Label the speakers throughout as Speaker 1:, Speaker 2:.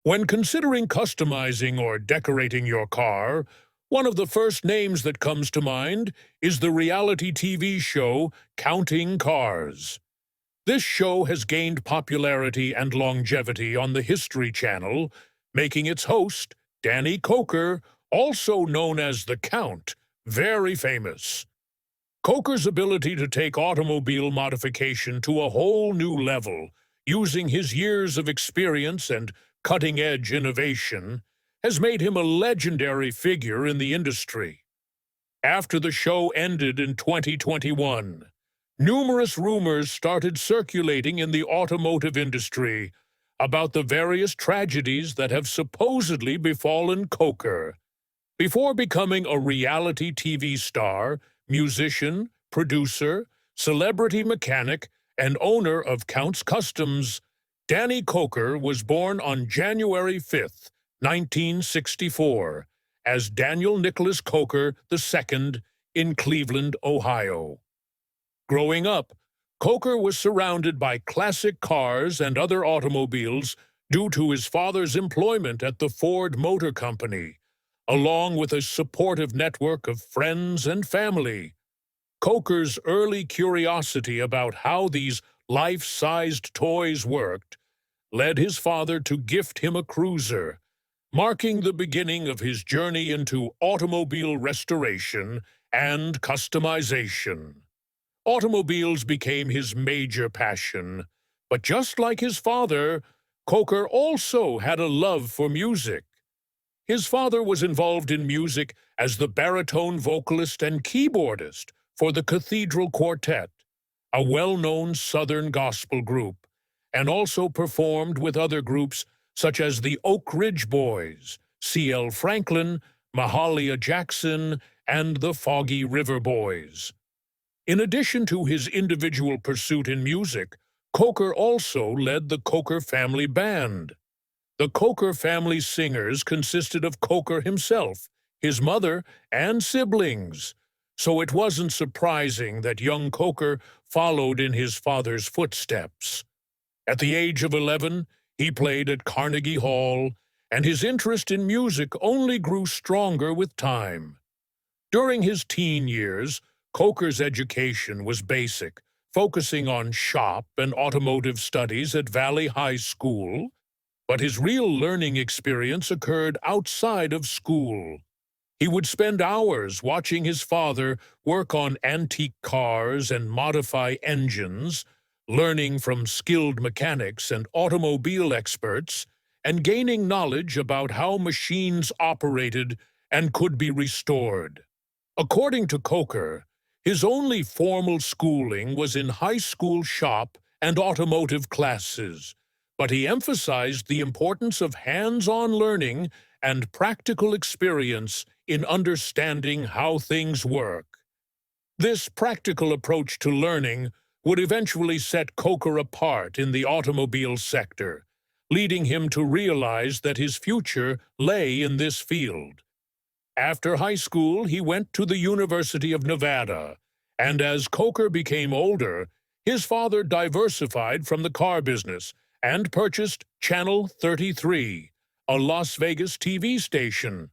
Speaker 1: When considering customizing or decorating your car, one of the first names that comes to mind is the reality TV show Counting Cars. This show has gained popularity and longevity on the History Channel, making its host, Danny Koker, also known as the Count, very famous. Coker's ability to take automobile modification to a whole new level, using his years of experience and cutting-edge innovation, has made him a legendary figure in the industry. After the show ended in 2021, numerous rumors started circulating in the automotive industry about the various tragedies that have supposedly befallen Koker. Before becoming a reality TV star, musician, producer, celebrity mechanic, and owner of Count's Customs, Danny Koker was born on January 5, 1964, as Daniel Nicholas Koker II in Cleveland, Ohio. Growing up, Koker was surrounded by classic cars and other automobiles due to his father's employment at the Ford Motor Company, along with a supportive network of friends and family. Coker's early curiosity about how these life-sized toys worked led his father to gift him a cruiser, marking the beginning of his journey into automobile restoration and customization. Automobiles became his major passion, but just like his father, Koker also had a love for music. His father was involved in music as the baritone vocalist and keyboardist for the Cathedral Quartet, a well-known Southern gospel group, and also performed with other groups such as the Oak Ridge Boys, C.L. Franklin, Mahalia Jackson, and the Foggy River Boys. In addition to his individual pursuit in music, Koker also led the Koker family band. The Koker family singers consisted of Koker himself, his mother, and siblings, so it wasn't surprising that young Koker followed in his father's footsteps. At the age of 11, he played at Carnegie Hall, and his interest in music only grew stronger with time. During his teen years, Koker's education was basic, focusing on shop and automotive studies at Valley High School, but his real learning experience occurred outside of school. He would spend hours watching his father work on antique cars and modify engines, learning from skilled mechanics and automobile experts, and gaining knowledge about how machines operated and could be restored. According to Koker, his only formal schooling was in high school shop and automotive classes, but he emphasized the importance of hands-on learning and practical experience in understanding how things work. This practical approach to learning would eventually set Koker apart in the automobile sector, leading him to realize that his future lay in this field. After high school, he went to the University of Nevada, and as Koker became older, his father diversified from the car business and purchased Channel 33, a Las Vegas TV station.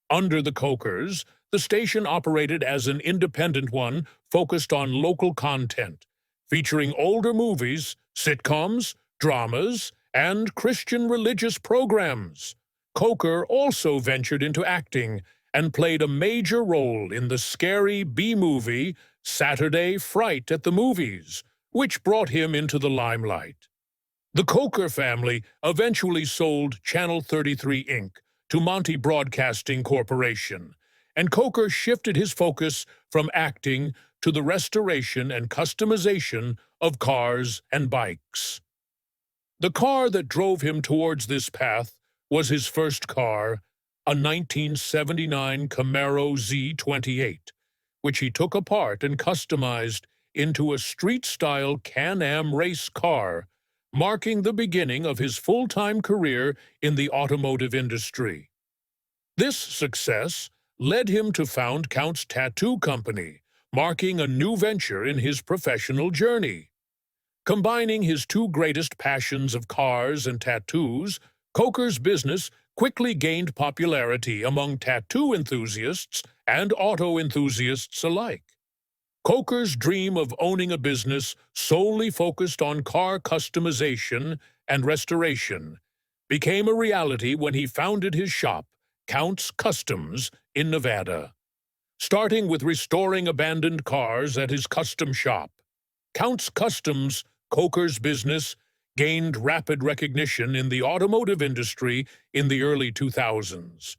Speaker 1: Under the Kokers, the station operated as an independent one focused on local content, featuring older movies, sitcoms, dramas, and Christian religious programs. Koker also ventured into acting and played a major role in the scary B-movie Saturday Fright at the Movies, which brought him into the limelight. The Koker family eventually sold Channel 33 Inc. to Monty Broadcasting Corporation, and Koker shifted his focus from acting to the restoration and customization of cars and bikes. The car that drove him towards this path was his first car, a 1979 Camaro Z28, which he took apart and customized into a street-style Can-Am race car, marking the beginning of his full-time career in the automotive industry. This success led him to found Count's Tattoo Company, marking a new venture in his professional journey. Combining his two greatest passions of cars and tattoos, Koker's business quickly gained popularity among tattoo enthusiasts and auto enthusiasts alike. Koker's dream of owning a business solely focused on car customization and restoration became a reality when he founded his shop, Count's Customs, in Nevada. Starting with restoring abandoned cars at his custom shop, Count's Customs, Koker's business, gained rapid recognition in the automotive industry in the early 2000s.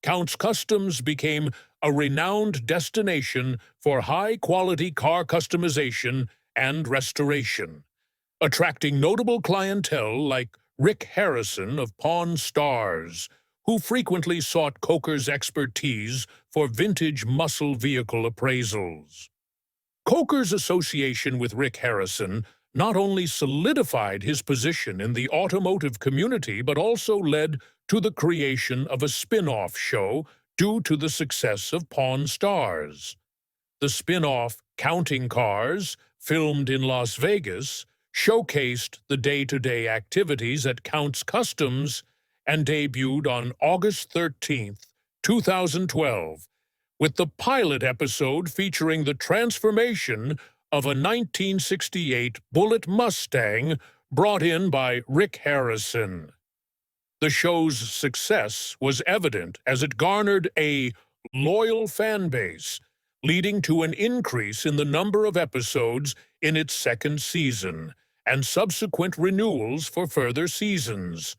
Speaker 1: Count's Customs became a renowned destination for high-quality car customization and restoration, attracting notable clientele like Rick Harrison of Pawn Stars, who frequently sought Koker's expertise for vintage muscle vehicle appraisals. Koker's association with Rick Harrison not only solidified his position in the automotive community but also led to the creation of a spin-off show due to the success of Pawn Stars. The spin-off Counting Cars, filmed in Las Vegas, showcased the day-to-day activities at Count's Customs and debuted on August 13, 2012, with the pilot episode featuring the transformation of a 1968 Bullitt Mustang brought in by Rick Harrison. The show's success was evident as it garnered a loyal fan base, leading to an increase in the number of episodes in its second season and subsequent renewals for further seasons.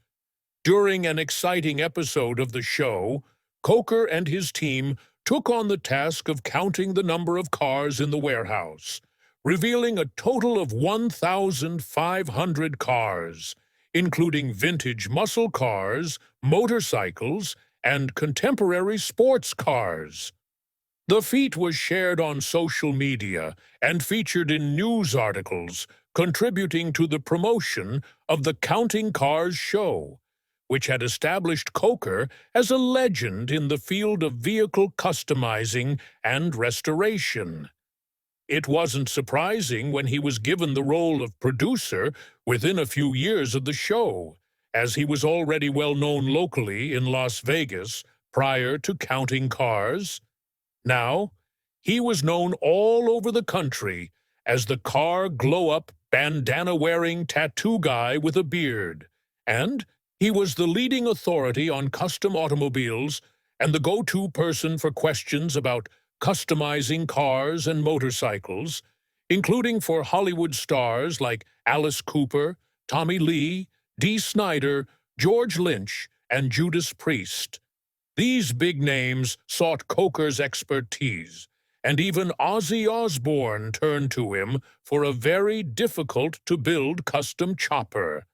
Speaker 1: During an exciting episode of the show, Koker and his team took on the task of counting the number of cars in the warehouse, revealing a total of 1,500 cars, including vintage muscle cars, motorcycles, and contemporary sports cars. The feat was shared on social media and featured in news articles, contributing to the promotion of the Counting Cars show, which had established Koker as a legend in the field of vehicle customizing and restoration. It wasn't surprising when he was given the role of producer within a few years of the show, as he was already well known locally in Las Vegas prior to Counting Cars. Now, he was known all over the country as the car glow-up, bandana-wearing tattoo guy with a beard, and he was the leading authority on custom automobiles and the go-to person for questions about customizing cars and motorcycles, including for Hollywood stars like Alice Cooper, Tommy Lee, Dee Snider, George Lynch, and Judas Priest. These big names sought Koker's expertise, and even Ozzy Osbourne turned to him for a very difficult-to-build custom chopper.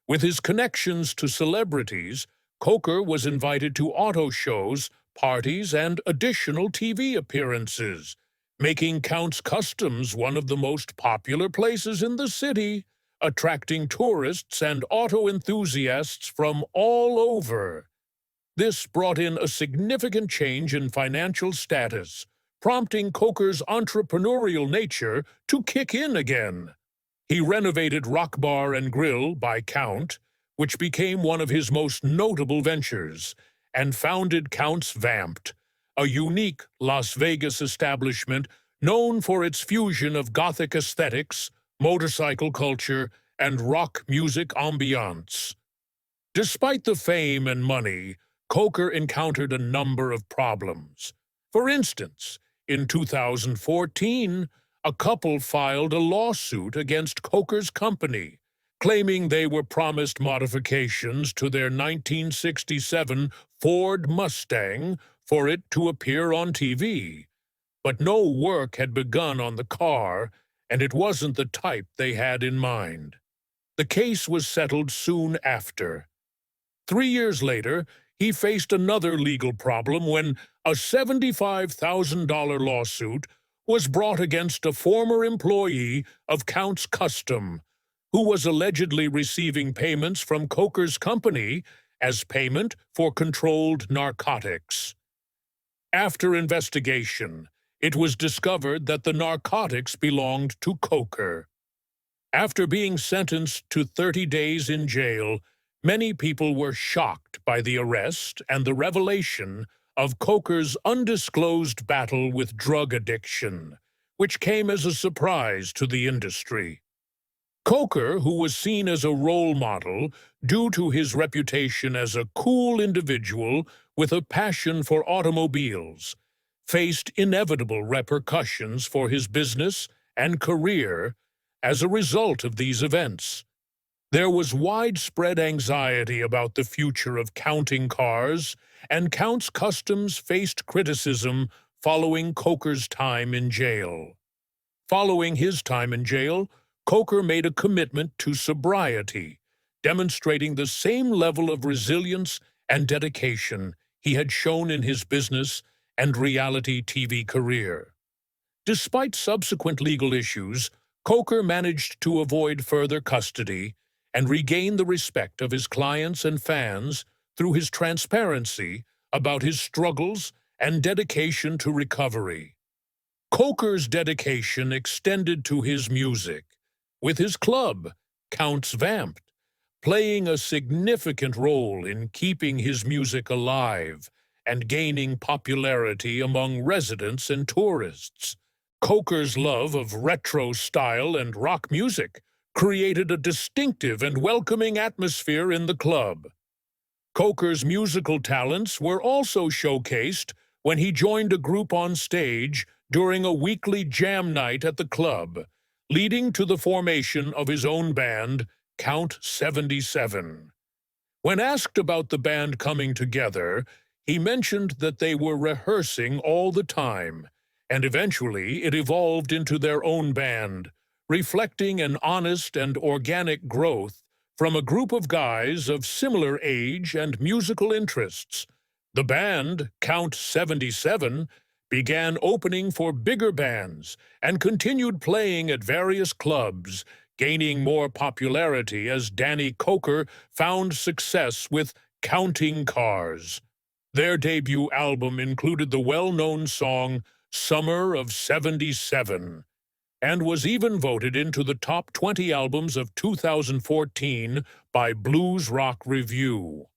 Speaker 1: With his connections to celebrities, Koker was invited to auto shows, parties, and additional TV appearances, making Count's Customs one of the most popular places in the city, attracting tourists and auto enthusiasts from all over. This brought in a significant change in financial status, prompting Koker's entrepreneurial nature to kick in again. He renovated Rock Bar and Grill by Count, which became one of his most notable ventures, and founded Count's Vamped, a unique Las Vegas establishment known for its fusion of Gothic aesthetics, motorcycle culture, and rock music ambiance. Despite the fame and money, Koker encountered a number of problems. For instance, in 2014, a couple filed a lawsuit against Koker's company, claiming they were promised modifications to their 1967 Ford Mustang for it to appear on TV. But no work had begun on the car, and it wasn't the type they had in mind. The case was settled soon after. 3 years later, he faced another legal problem when a $75,000 lawsuit was brought against a former employee of Count's Custom, who was allegedly receiving payments from Koker's company as payment for controlled narcotics. After investigation, it was discovered that the narcotics belonged to Koker. After being sentenced to 30 days in jail, Many people were shocked by the arrest and the revelation of Koker's undisclosed battle with drug addiction, which came as a surprise to the industry. Koker, who was seen as a role model due to his reputation as a cool individual with a passion for automobiles, faced inevitable repercussions for his business and career as a result of these events. There was widespread anxiety about the future of counting cars, and Count's Customs faced criticism following Koker's time in jail. Following his time in jail, Koker made a commitment to sobriety, demonstrating the same level of resilience and dedication he had shown in his business and reality TV career. Despite subsequent legal issues, Koker managed to avoid further custody and regain the respect of his clients and fans through his transparency about his struggles and dedication to recovery. Koker's dedication extended to his music, with his club, Count's Vamped, playing a significant role in keeping his music alive and gaining popularity among residents and tourists. Koker's love of retro style and rock music created a distinctive and welcoming atmosphere in the club. Koker's musical talents were also showcased when he joined a group on stage during a weekly jam night at the club, leading to the formation of his own band, Count 77. When asked about the band coming together, he mentioned that they were rehearsing all the time, and eventually it evolved into their own band, reflecting an honest and organic growth from a group of guys of similar age and musical interests. The band, Count 77, began opening for bigger bands and continued playing at various clubs, gaining more popularity as Danny Koker found success with Counting Cars. Their debut album included the well-known song Summer of '77, and was even voted into the top 20 albums of 2014 by Blues Rock Review.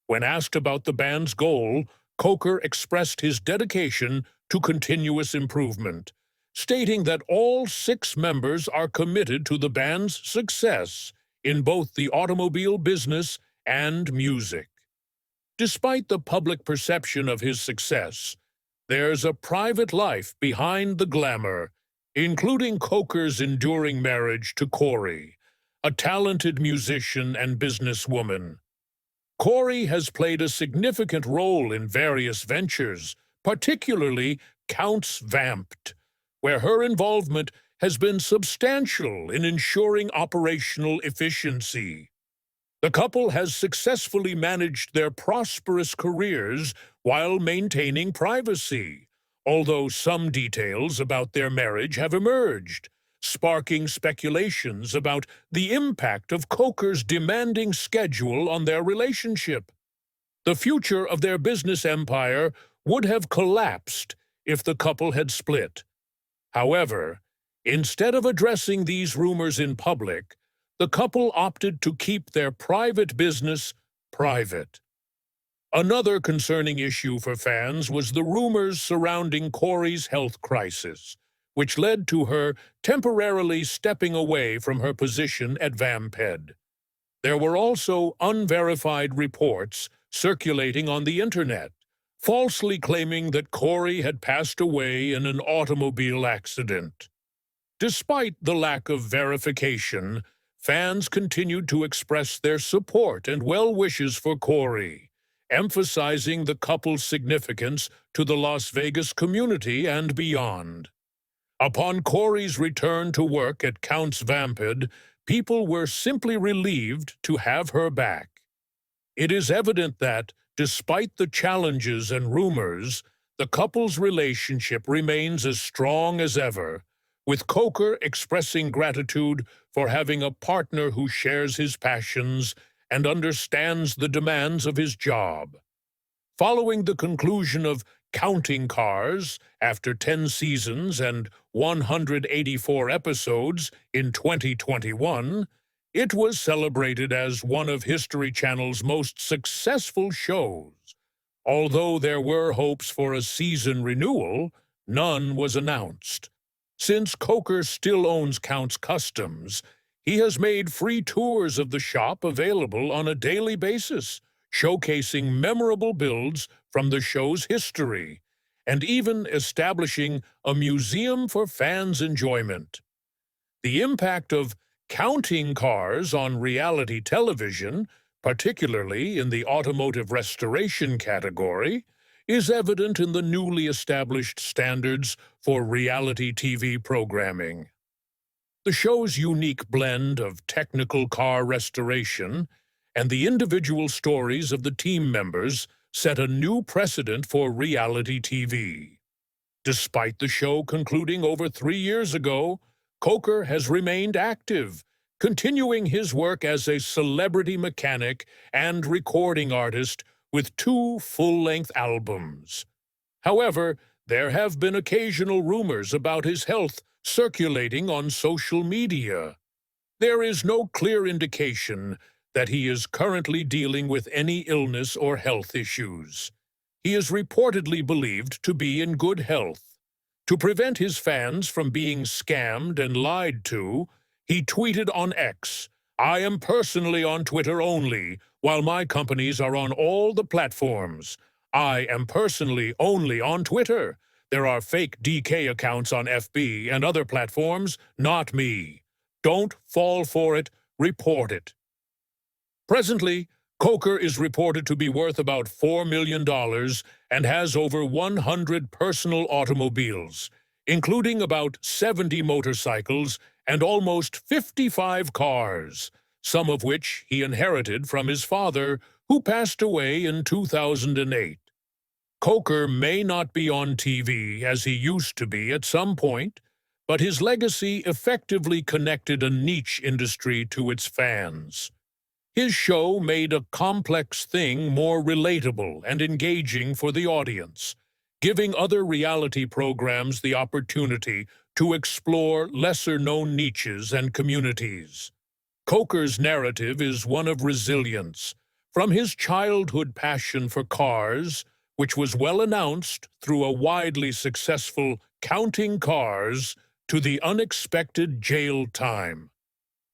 Speaker 1: When asked about the band's goal, Koker expressed his dedication to continuous improvement, stating that all 6 members are committed to the band's success in both the automobile business and music. Despite the public perception of his success, there's a private life behind the glamour, including Koker's enduring marriage to Corey, a talented musician and businesswoman. Corey has played a significant role in various ventures, particularly Count's Vamped, where her involvement has been substantial in ensuring operational efficiency. The couple has successfully managed their prosperous careers while maintaining privacy, although some details about their marriage have emerged, sparking speculations about the impact of Koker's demanding schedule on their relationship. The future of their business empire would have collapsed if the couple had split. However, instead of addressing these rumors in public, the couple opted to keep their private business private. Another concerning issue for fans was the rumors surrounding Corey's health crisis, which led to her temporarily stepping away from her position at Vamped. There were also unverified reports circulating on the internet, falsely claiming that Corey had passed away in an automobile accident. Despite the lack of verification, fans continued to express their support and well wishes for Corey, emphasizing the couple's significance to the Las Vegas community and beyond. Upon Corey's return to work at Count's Vamped, people were simply relieved to have her back. It is evident that, despite the challenges and rumors, the couple's relationship remains as strong as ever, with Koker expressing gratitude for having a partner who shares his passions and understands the demands of his job. Following the conclusion of Counting Cars after 10 seasons and 184 episodes in 2021, It was celebrated as one of History Channel's most successful shows. Although there were hopes for a season renewal, none was announced. Since Koker still owns Count's Customs, he has made free tours of the shop available on a daily basis, showcasing memorable builds from the show's history, and even establishing a museum for fans' enjoyment. The impact of counting cars on reality television, particularly in the automotive restoration category, is evident in the newly established standards for reality TV programming. The show's unique blend of technical car restoration and the individual stories of the team members set a new precedent for reality TV. Despite the show concluding over 3 years ago, Koker has remained active, continuing his work as a celebrity mechanic and recording artist with 2 full-length albums. However, there have been occasional rumors about his health circulating on social media. There is no clear indication that he is currently dealing with any illness or health issues. He is reportedly believed to be in good health. To prevent his fans from being scammed and lied to, he tweeted on X, "I am personally on Twitter only, while my companies are on all the platforms. I am personally only on Twitter. There are fake DK accounts on FB and other platforms, not me. Don't fall for it, report it." Presently, Koker is reported to be worth about $4 million and has over 100 personal automobiles, including about 70 motorcycles and almost 55 cars, some of which he inherited from his father, who passed away in 2008. Koker may not be on TV as he used to be at some point, but his legacy effectively connected a niche industry to its fans. His show made a complex thing more relatable and engaging for the audience, giving other reality programs the opportunity to explore lesser-known niches and communities. Koker's narrative is one of resilience, from his childhood passion for cars, which was well announced through a widely successful Counting Cars, to the unexpected jail time.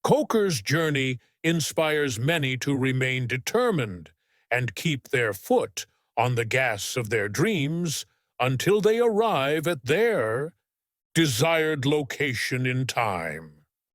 Speaker 1: Koker's journey inspires many to remain determined and keep their foot on the gas of their dreams until they arrive at their desired location in time.